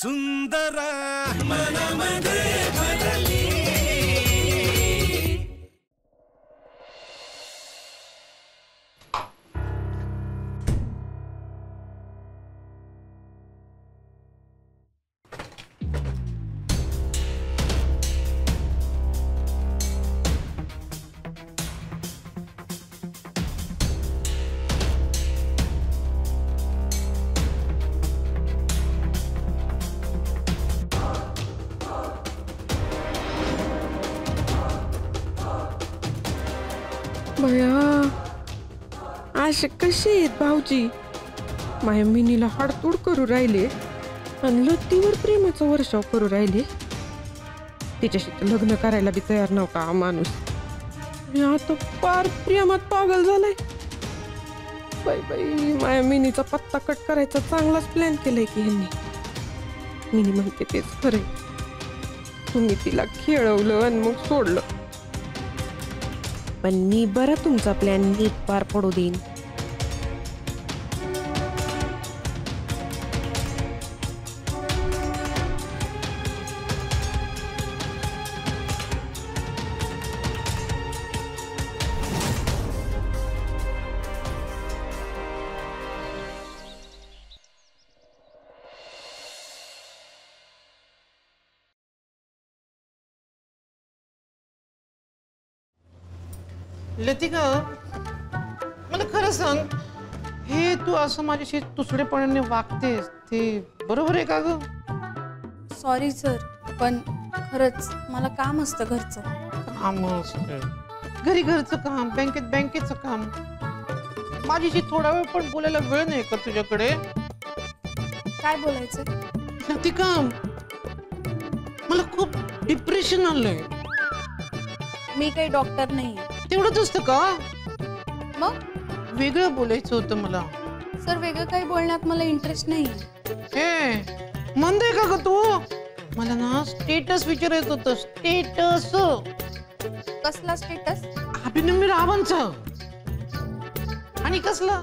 सुंदर मनमध्ये भरली. भया असे कसे आहेत भाऊजी? माझ्या मिनीला हाडतूड करू राहिले आणि लतीवर प्रेमाचा वर्षाव करू राहिले. तिच्याशी तर लग्न करायला बी तयार नव्हता हा माणूस. आता फार प्रेमात पागल झालाय. बाई बाई, माझ्या मिनीचा पत्ता कट करायचा चांगलाच प्लॅन केलाय की ह्यांनी. मिनी म्हणते तेच खरे. तुम्ही तिला खेळवलं आणि मग सोडलं. पण मी बरं तुमचा प्लॅन नीट पार पडू देईन. लतिका, मला खरं सांग, हे तू असं माझ्याशी तुसडेपणाने वागतेस ते बरोबर आहे का ग? सॉरी सर, पण खरंच मला काम असतं घरचं. काम असतं घरी, घरचं काम, बँकेचं काम. माझ्याशी थोडा वेळ पण बोलायला वेळ नाही का तुझ्याकडे? काय बोलायचं? लतिका, मला खूप डिप्रेशन आलंय. मी काही डॉक्टर नाही. तेवढंच असतं का? मग वेगळं बोलायचं होतं मला. सर, वेगळं काही बोलण्यात मला इंटरेस्ट नाही. हे मंद आहे का ग तू? मला ना स्टेटस विचारायचं होतं. स्टेटस? कसला स्टेटस? अभिनव रावांचा. आणि कसला?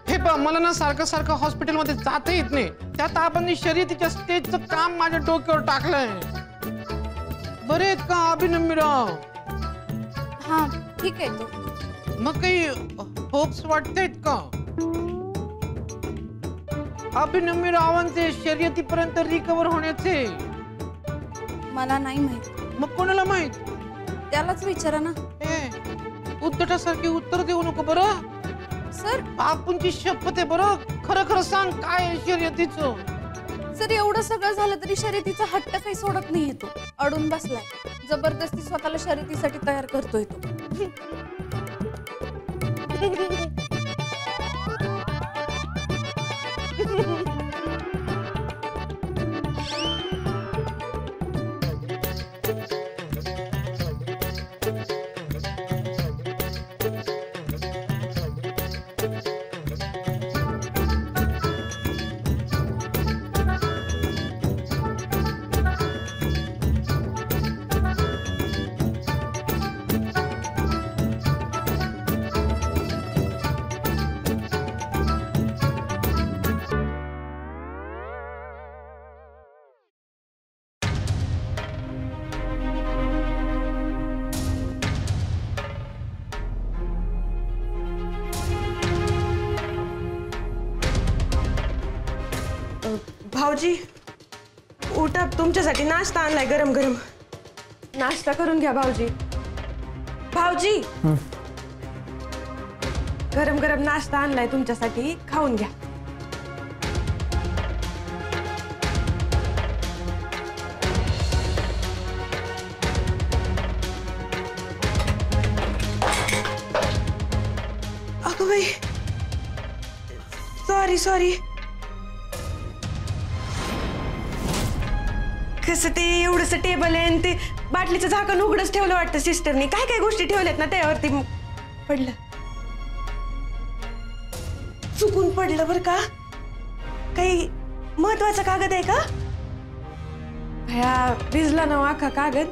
हे पहा, मला ना सारखं सारखं हॉस्पिटलमध्ये जाता येत नाही. त्यात आपण शर्यतीच्या स्टेजचं काम माझ्या डोक्यावर टाकलंय. बरे आहेत का अभिनव राव? हा, ठीक आहे. तो मग काही होप्स वाटतायत का अभिनव रावांचे शर्यतीपर्यंत रिकवर होण्याचे? मला नाही माहित. मग कोणाला माहित? त्यालाच विचारा ना. उद्धटासारखी उत्तर देऊ नको बरं. सर, बापूंची शपथ आहे बरं. खरं खरं सांग, काय आहे शर्यतीचं? सर, एवढं सगळं झालं तरी शर्यतीचा हट्ट काही सोडत नाहीये. तो अडून बसलाय. जबरदस्ती स्वतःला शर्यतीसाठी तयार करतोय तो. भाऊजी उठा, तुमच्यासाठी नाश्ता आणलाय गरम गरम. नाश्ता करून घ्या भाऊजी. भाऊजी, गरम गरम नाश्ता आणलाय तुमच्यासाठी, खाऊन घ्या. अगं बाई, सॉरी. कसं ते एवढंसं टेबल आहे आणि ते बाटलीचं झाकण उघडच ठेवलं वाटतं सिस्टरनी. काय काय गोष्टी ठेवल्यात ना त्यावरती. पडलं, चुकून पडलं बरं का. काही महत्वाचा कागद आहे का? भया, भिजला ना आखा कागद?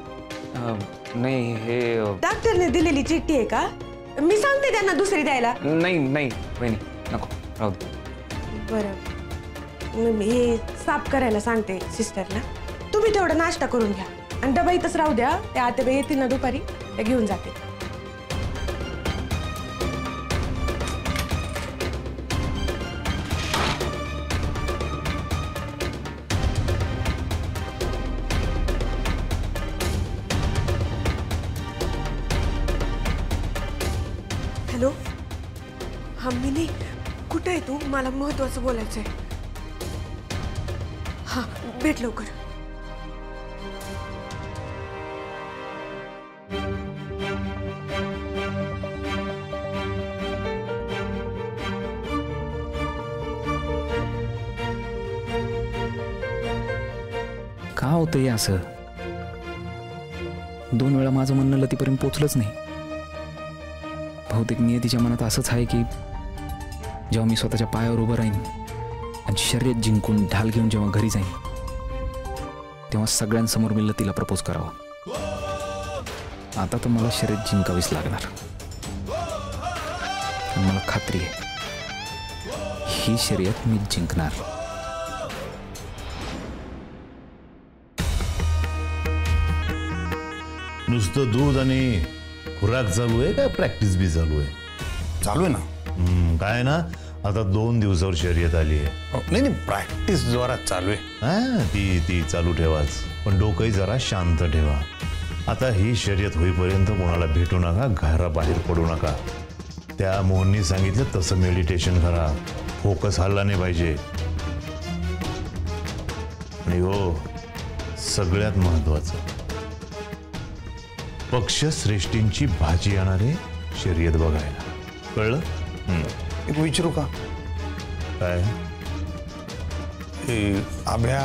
नाही, हे डॉक्टरने दिलेली चिठ्ठी आहे का? मी सांगते त्यांना दुसरी द्यायला. नाही वहिनी, नको, राहू दे. बरं, हे साफ करायला सांगते सिस्टरला. तुम्ही तेवढा नाश्ता करून घ्या आणि डबा इथंच राहू द्या. त्या आत्याबाई येतील ना दुपारी, त्या घेऊन जाते. हॅलो, हा मिनी, कुठे आहे तू? मला महत्वाचं बोलायचं आहे. हा, भेट लवकर. का होतंय असं? 2 वेळा माझं म्हणणं लतीपर्यंत पोचलंच नाही. बहुतेक नियतीच्या मनात असंच आहे की जेव्हा मी स्वतःच्या पायावर उभं राहीन आणि शर्यत जिंकून ढाल घेऊन जेव्हा घरी जाईन तेव्हा सगळ्यांसमोर मी लतीला प्रपोज करावं. आता तर मला शर्यत जिंकावीच लागणार. आणि मला खात्री आहे ही शर्यत मी जिंकणार. नुसतं दूध आणि खुराक चालू आहे का प्रॅक्टिस बी चालू आहे? चालू आहे ना. काय ना, आता 2 दिवसावर शर्यत आली आहे. नाही नाही, प्रॅक्टिस जोरात चालू आहे. हा, ती चालू ठेवाच, पण डोकंही जरा शांत ठेवा. आता ही शर्यत होईपर्यंत कोणाला भेटू नका, घराबाहेर पडू नका. त्या मोहननी सांगितलं तसं मेडिटेशन करा, फोकस हल्ला नाही पाहिजे. आणि हो, सगळ्यात महत्वाचं, पक्षश्रेष्ठींची भाजी येणारे शर्यत बघायला. कळलं? एक विचारू का? काय? हे आभ्या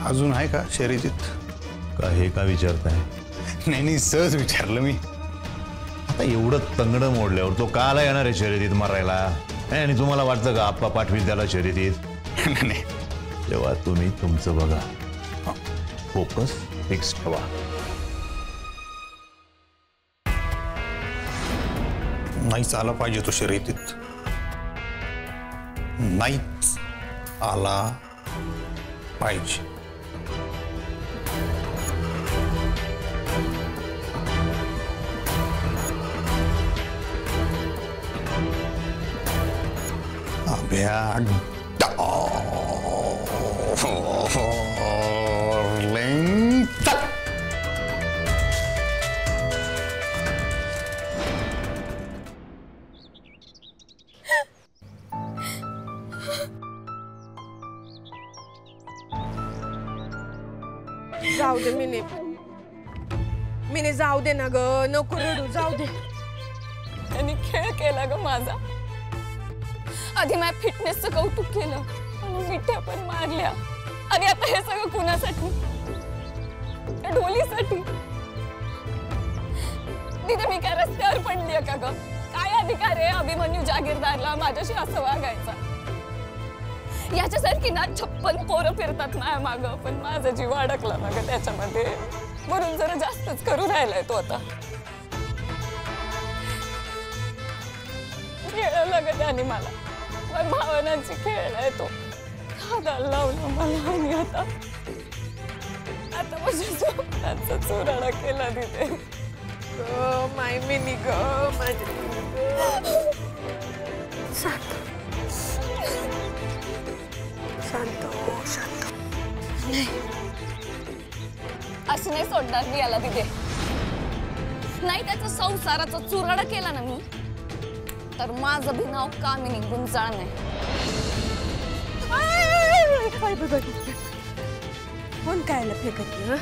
अजून आहे का शर्यतीत? का हे का विचारताय? नाही, सहज विचारलं मी. आता एवढं तंगडं मोडल्यावर तो काला येणार आहे शर्यतीत मारायला? आणि तुम्हाला वाटतं का आप्पा पाठवील त्याला शर्यतीत? नाही, तेव्हा तुम्ही तुमचं बघा, फोकस फिक्स ठेवा. नाहीच आला पाहिजे तो शर्यतीत. नाहीच आला पाहिजे. अभ्या डार्लिंग, चल. जाऊ दे मिनी, जाऊ दे ना ग, नको रडू, जाऊ दे. त्यांनी खेळ केला ग माझा. आधी माझ्या फिटनेसचं कौतुक केलं आणि मिठ्या पण मारल्या, आणि आता हे सगळं कुणासाठी? त्या ढोलीसाठी. तिथे मी काय रस्त्यावर पडलीये का ग? काय अधिकार आहे अभिमन्यू जागीरदारला माझ्याशी असं वागायचा? याच्यासारखी ना 56 पोरं फिरतात माझ्या मागं, पण माझा जीव अडकला ना ग त्याच्यामध्ये. म्हणून जरा जास्तच करू राहिलाय तो आता. खेळला ग त्याने मला, भावनांची खेळलाय तो. खादाला लावलं मला, आणि आता माझ्या स्वप्नांचा चुराडा केला तिथे. माय मिनी ग, माझी शांत शांत. असं नाही सोडणार मी याला तिथे. नाही त्याचा संसाराचा चुराडा केला ना मी, तर माझं भी नाव कामिनी गुंजाळ नाही. कोण कायला फेकत ना?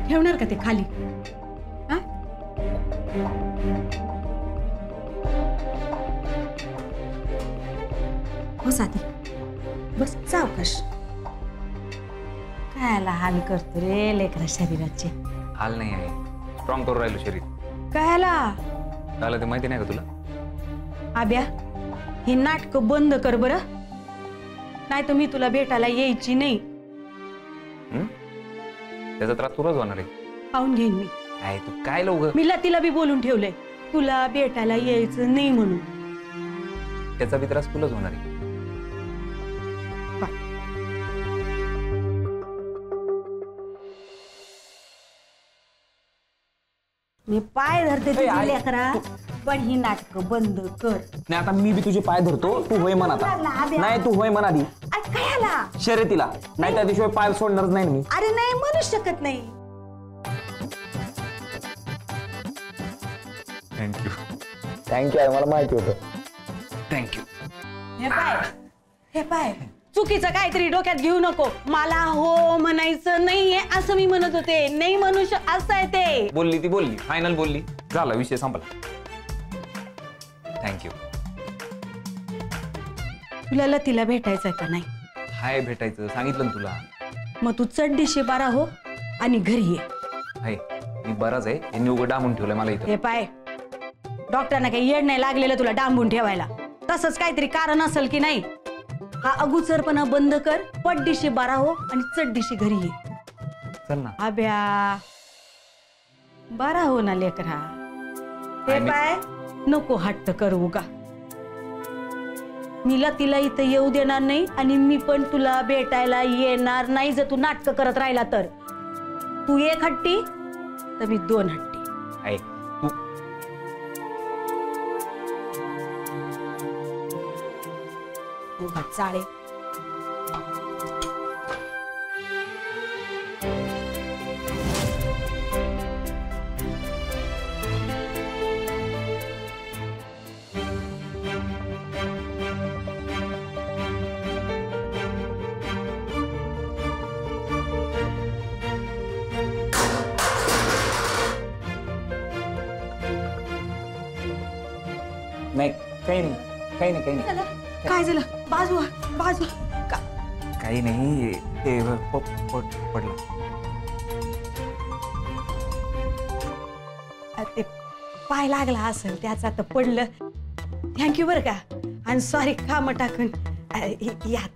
ठेवणार का ते खाली? हा? हो साथी, बस सावकाश. कायला हाल करतो रे लेकरा शरीराचे? हाल नाही आहे, स्ट्रॉंग करून राहिलो शरीर. कायला? त्याला ते माहिती नाही का तुला? आब्या, हे नाटक बंद कर बरं. नाही तर मी तुला भेटायला यायची नाही. त्याचा त्रास तुलाच होणार आहे. पाहून घेईन मी. काय तू काय लवकर मी तिला बी बोलून ठेवलंय तुला भेटायला यायचं नाही म्हणून. त्याचा बी त्रास तुलाच होणार आहे. मी पाय धरते तुझी लेकरा, पण ही नाटक बंद कर. नाही आता मी बी तुझे पाय धरतो, तू होय म्हण आता. नाही तू होय म्हण आधी काय आला शर्यतीला, नाही त्याशिवाय पाय सोडणारच नाही मी. अरे नाही म्हणू शकत नाही. थँक्यू. थँक्यू आहे, मला माहिती होतं. थँक्यू. हे पाय चुकीचं काहीतरी डोक्यात घेऊ नको. मला हो म्हणायचं नाहीये असं मी म्हणत होते. नाही म्हणू असं आहे ते. बोलली ती बोलली, फायनल बोलली, झाला विषय संपला. थँक्यू. तुला लतीला भेटायचंय का नाही? हाय भेटायचं सांगितलं ना तुला. मग तू चड्डीशी बारा हो आणि घरी ये. हाय मी बराच आहे, यांनी उघड डांबून ठेवलंय मला इथं. हे पाय डॉक्टरना काही येड नाही लागलेलं तुला डांबून ठेवायला. तसंच काहीतरी कारण असेल की नाही. हा अगुचरपणा बंद कर, पड्डीशी बारा हो आणि चड्डीशी घरी ये. चल ना. अभ्या बारा हो ना लेकरा. हे पाय नको हट्ट करू का. मी तिला इथं येऊ देणार नाही आणि मी पण तुला भेटायला येणार नाही जर तू नाटक करत राहिला तर. तू एक हट्टी तर मी दोन हट्टी. हाय तू चाळे. नाही काही नाही, काही नाही, काही नाही. काय झालं? बाजू बाजू. काही नाही, ते पडलं. ते पाय लागला असेल त्याचा तर पडलं. थँक्यू बरं का. आणि सॉरी काम टाकून या.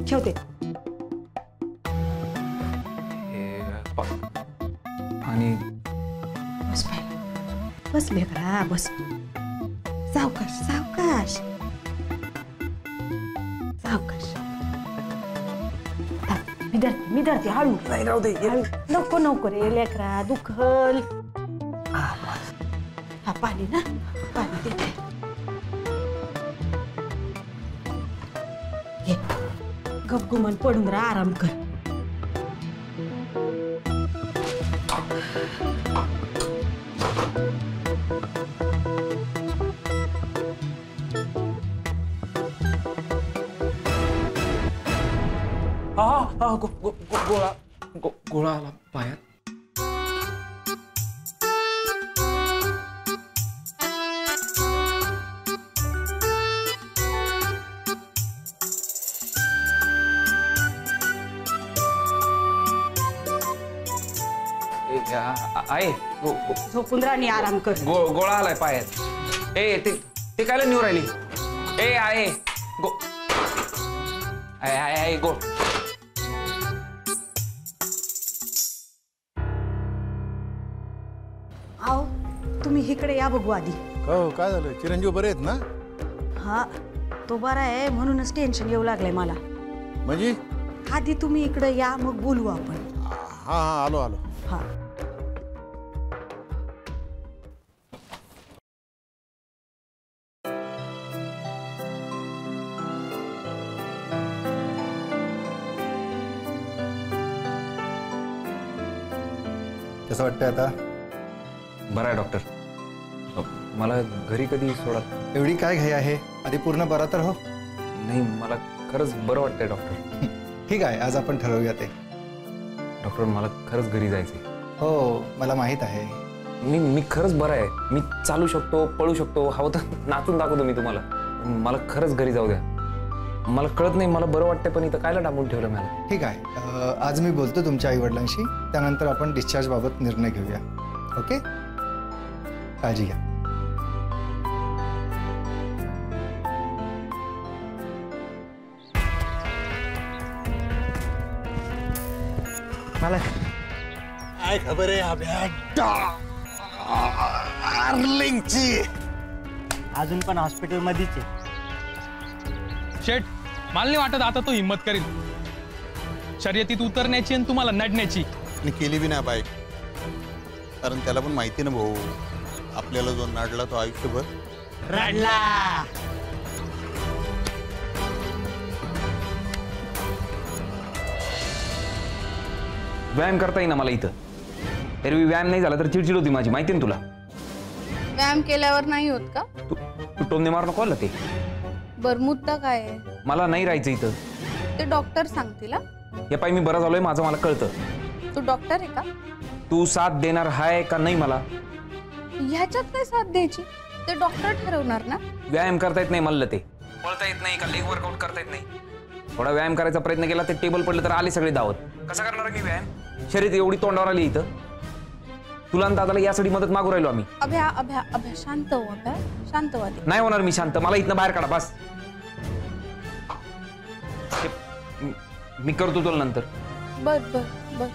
ठेवते. आणि बस लेकरा बस. सावकाश सावकाश सावकाश. मी धरते हळू. नाही राहू दे. नको नको रे लेकरा दुखल. हा पाणी ना पाणी देते. गपगुमान पडून राहा, आराम कर. गोळा आला पायात. आहे झोपून राहा आणि आराम कर. गोळा आलाय पायात. ए ते कायला न्यू राहिली. ए आहे आहे गो. आओ तुम्ही इकडे या बघू आधी. हो काय झालं, चिरंजीव बरे आहेत ना? हा तो बरा आहे म्हणूनच टेन्शन येऊ लागलंय मला. म्हणजे आधी तुम्ही इकडे या मग बोलू आपण. हा हा आलो आलो. हा कसं वाटतंय आता? बरं आहे डॉक्टर. मला घरी कधी सोडा. एवढी काय घाई आहे, आधी पूर्ण बरा तर हो. नाही मला खरंच बरं वाटतंय डॉक्टर. ठीक आहे, आज आपण ठरवूया ते. डॉक्टर मला खरंच घरी जायचंय. हो मला माहित आहे. मी खरंच बरं आहे. मी चालू शकतो, पळू शकतो, हवं तर नाचून दाखवतो मी तुम्हाला. मला खरंच घरी जाऊ द्या. मला कळत नाही, मला बरं वाटतंय पण इथं कायला डांबून ठेवलं मला. ठीक आहे, आज मी बोलतो तुमच्या आईवडिलांशी, त्यानंतर आपण डिस्चार्ज बाबत निर्णय घेऊया. ओके काळजी घ्या. मला काय खबर आहे अभ्या डार्लिंगची? अजून पण हॉस्पिटल मध्येच आहे. शेठ, मला नाही वाटत आता तो हिम्मत करेल शर्यतीत उतरण्याची आणि तुम्हाला नडण्याची. आणि केली बी नाही बाई, कारण त्याला पण माहिती ना भाऊ, आपल्याला जो नाडला तो आयुष्यभर रडला. व्यायाम करता येईना मला इथं. एरवी व्यायाम नाही झाला तर चिडचिड होती माझी, माहिती ना तुला. व्यायाम केल्यावर नाही होत का? तू टोमने मारू नको आला ते. बर मुद्दा काय आहे? मला नाही राहायचं इथं. ते डॉक्टर सांगतील हा? हे पाय मी बरा झालोय, माझं मला कळतं. तू डॉक्टर आहे का? तू साथ देणार हाय का नाही मला? ह्याच्यात काय साथ द्यायची? ते डॉक्टर ठरवणार ना. व्यायाम करता येत नाही मला, ते पळता येत नाही का, लेग वर्कआउट करता येत नाही. थोडा व्यायाम करायचा प्रयत्न केला ते टेबल पडलं तर आले सगळे धावत. कसा करणार मी व्यायाम? शरीर एवढी तोंडावर आली इथं. तुला आणि दादाला यासाठी मदत मागू राहिलो आम्ही. अभ्या अभ्या अभ्या शांत हो, अभ्या शांत व्हा. नाही होणार मी शांत. मला इथनं बाहेर काढा बस. मी करतो तुला नंतर. बर बर बर.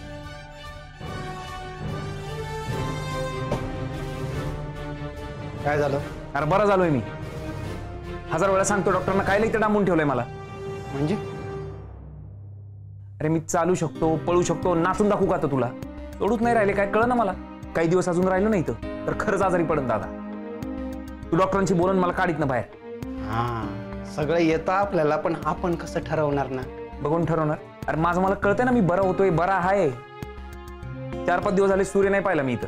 काय झालं? अरे बरा झालोय मी. 1000 वेळा सांगतो डॉक्टरना, काय इथं डांबून ठेवलंय मला. म्हणजे अरे मी चालू शकतो, पळू शकतो, नाचून दाखवू का आता तुला? एवढूच नाही राहिले काय, कळ ना मला. काही दिवस अजून राहिलो नाही तर खरंच आजारी पडन दादा. तू डॉक्टरांशी बोलून मला काढीत ना बाहेर. हा, सगळं येतं आपल्याला, पण आपण कसं ठरवणार ना? बघून ठरवणार. अरे माझं मला कळतंय ना, मी बरा होतोय, बरा आहे. 4-5 दिवस झाले सूर्य नाही पाहिला मी इथं.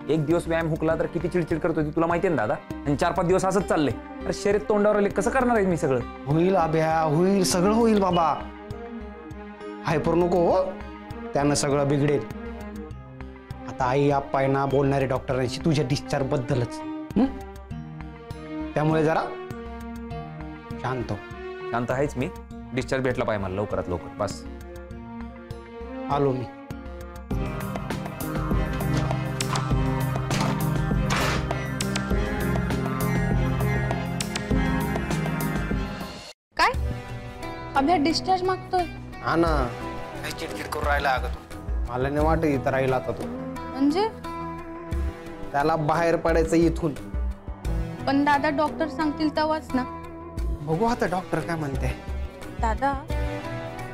एक दिवस व्यायाम हुकला तर किती चिडचिड करत होती तुला माहितीये ना दादा. आणि 4-5 दिवस असंच चाललंय. अरे शरीर तोंडावर आले, कसं करणार आहे मी सगळं? होईल अभ्या, होईल, सगळं होईल बाबा. हायपर नको हो, त्यानं सगळं बिघडेल. आता आई आप्पा आहे ना बोलणारे डॉक्टरांशी तुझ्या डिस्चार्ज बद्दलच. त्यामुळे जरा शांत हो. शांत आहेच मी. डिस्चार्ज भेटला पाहिजे मला लवकरात लवकर, बस. आलो मी. काय अभ्या डिस्चार्ज मागतोय? हा ना, काही चिडचिड करून राहिला अगं तू. मला नाही वाटत इथं राहिला आता तू. म्हणजे त्याला बाहेर पडायचं इथून. पण दादा डॉक्टर सांगतील तेव्हाच ना. बघू आता डॉक्टर काय म्हणते. दादा,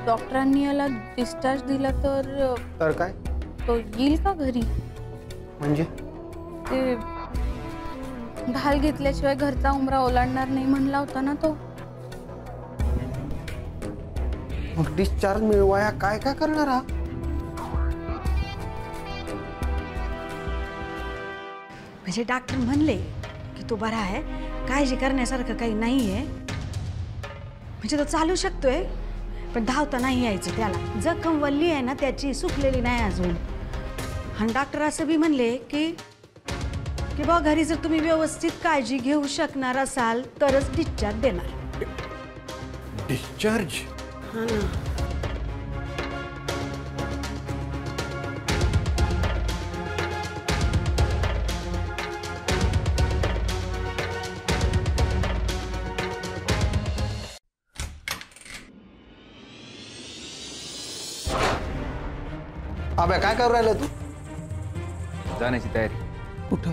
डॉक्टरांनी याला डिस्चार्ज दिला तर काय तो येईल का घरी? म्हणजे ते ढाल घेतल्याशिवाय घरचा उमरा ओलांडणार नाही म्हणला होता ना तो. मग डिस्चार्ज मिळवाया काय काय करणार हा? म्हणजे डॉक्टर म्हणले की तो बरा आहे, काळजी करण्यासारखं काही नाहीये. म्हणजे तो चालू शकतोय, पण धावता नाही यायचं त्याला. जखम वल्ली आहे ना त्याची, सुकलेली नाही अजून. आणि डॉक्टर असं बी म्हणले की बा घरी जर तुम्ही व्यवस्थित काळजी घेऊ शकणार असाल तरच डिस्चार्ज देणार. डिस्चार्ज? हा ना. अबे काय करू राहिला तू? जाण्याची तयारी. कुठं?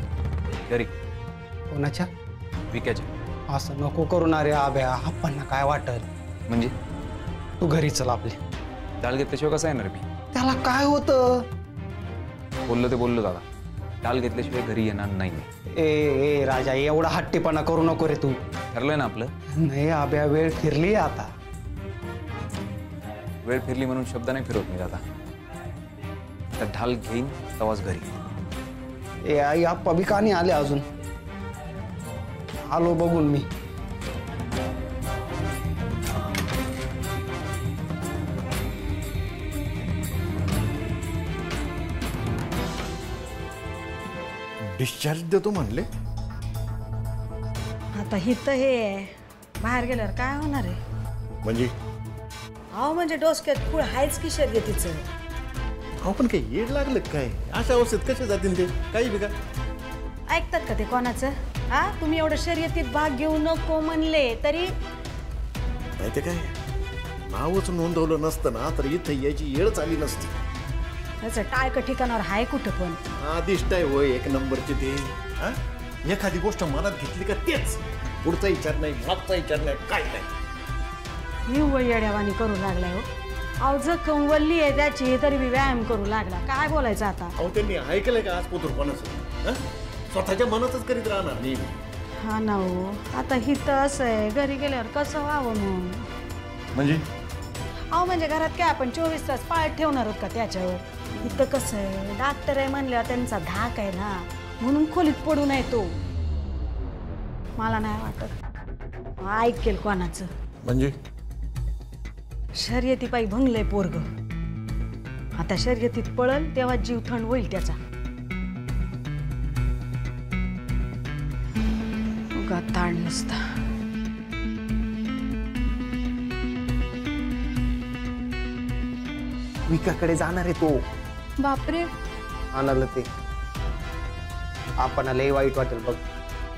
घरी. कोणाच्या? विक्याच्या. असं नको करू ना रे अभ्या, आपण काय वाटल. म्हणजे तू घरी चल आपले. डाळ घेतल्याशिवाय कसं येणार मी? त्याला काय होतं? बोललो ते बोललो दादा, डाळ घेतल्याशिवाय घरी येणार नाही मी. ए राजा, एवढा हट्टीपणा करू नको रे तू. ठरलंय ना आपलं? नाही अभ्या, वेळ फिरली आता. वेळ फिरली म्हणून शब्द नाही फिरवत मी दादा. तर ढाल घेईन तवाच घरी. ए आई आप्पा बी का नाही आले अजून? आलो बघून मी. डिस्चार्ज देतो म्हणले. आता हिथं हे बाहेर गेल्यावर काय होणार आहे? म्हणजे अहो म्हणजे डोसक्यात खूळ आहेच की शर्यतीचं. अहो पण काही येड लागलं काय? अशा अवस्थेत कसे जातील ते? काही बी का? ऐकतात का ते कोणाचं? हा, तुम्ही एवढं शर्यतीत भाग घेऊ नको म्हणले तरी नाही ते काय, नावच नोंदवलं नसतं ना तर इथं यायची येळच आली नसती. त्याचं टाळकं ठिकाणावर हाय कुठं पण. आदिष्ट आहे होय एक नंबरचे ते. हा? एखादी गोष्ट मनात घेतली का तेच, पुढचा विचार नाही, मागचा विचार नाही, काय नाही. निव्वळ येड्यावानी करू लागलाय हो. अहो जखम वल्ली आहे त्याची तरी बी व्यायाम करू लागला. काय बोलायचं आता? अहो त्यांनी ऐकलंय का आज पोतरपणाचं? स्वतःच्या मनातच करीत राहणार नेहमी. हा ना हो, आता ही तर असं आहे, घरी गेल्यावर कसं व्हावं मग? म्हणजे अहो म्हणजे घरात काय आपण 24 तास पाळत ठेवणार आहोत का त्याच्यावर? इथं कसं आहे, डॉक्टर आहे म्हणल्यावर त्यांचा धाक आहे ना, म्हणून खोलीत पडू नये तो. मला नाही वाटत ऐकेल कोणाचं. म्हणजे शर्यतीपायी भंगलंय पोरग. आता शर्यतीत पळल तेव्हा जीव थंड होईल त्याचा. उगा ताण नसता. विकाकडे जाणार आहे तो. बापरे. आणाल ते आपण लय वाईट वाटेल बघ.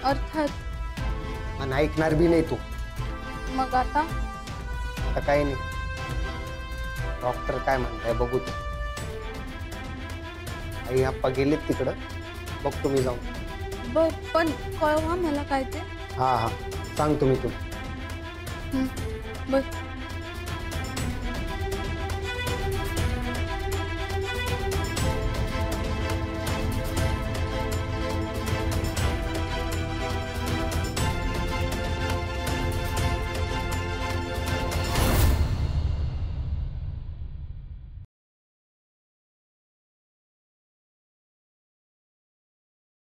अर्थात. आणि ऐकणार बी नाही तो. मग आता आता काही नाही, डॉक्टर काय म्हणताय बघू ते. आई आप्पा गेलेत तिकडं, बघतो मी जाऊन. बर, पण कळवा मला काय ते. हा हा सांगतो मी तुला. बर.